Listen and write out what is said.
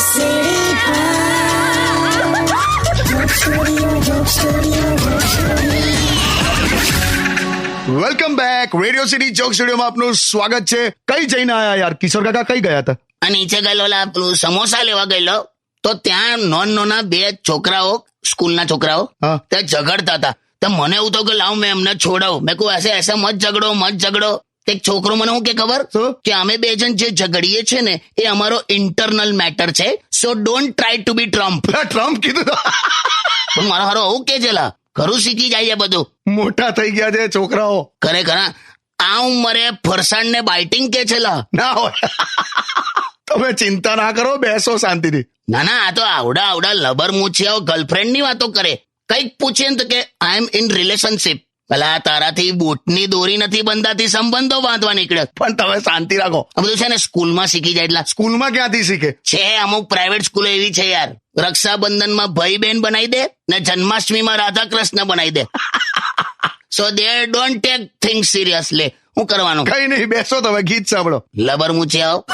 Welcome back. Radio city joke સ્ટુડિયોમાં આપનું સ્વાગત છે. કઈ જઈને આયા યાર? કિશોર કાકા કઈ ગયા હતા? આ નીચે ગયેલો પેલું સમોસા લેવા ગયેલો તો ત્યાં નોના બે છોકરાઓ, સ્કૂલના છોકરાઓ હા. ત્યાં ઝઘડતા હતા. તો મને એવું થયું કે લાવ મેં એમને છોડાવું. મેં કહું એસે મત ઝઘડો. એક છોકરો મને શું કે ખબર શું? કે અમે બે જણ જે ઝઘડીએ છે ને એ અમારો ઇન્ટરનલ મેટર છે, so don't try to be Trump. Trump કીધું તો પણ મારો હારો આવું કે છે લા, ખરું શીખી જાય છે બધું. મોટા થઈ ગયા છે છોકરાઓ. ખરેખર આ ઉંમરે ફરસાણ ને બાઇટિંગ કે છે લા. ના હોય. તમે ચિંતા ના કરો, બેસો શાંતિથી. ના આ તો આવડા લબર મૂછિયાઓ ગર્લફ્રેન્ડ ની વાતો કરે. કઈક પૂછે ને તો કે આઈ એમ ઇન રિલેશનશીપ. પેલા તારાથી બૂટની દોરી નથી બંધાતી, સંબંધો બાંધવા નીકળે. પણ તમે શાંતિ રાખો. આ બધું છે ને સ્કૂલમાં શીખી જાય. એટલા સ્કૂલમાં ક્યાંથી શીખે છે અમુક પ્રાઇવેટ સ્કૂલો એવી છે યાર. રક્ષાબંધનમાં ભાઈ બહેન બનાવી દે ને જન્માષ્ટમીમાં રાધા કૃષ્ણ બનાવી દે. So they don't take things seriously. શું કરવાનું? કઈ નહીં, બેસો તમે, ગીત સાંભળો. લબર મૂછિયાઓ.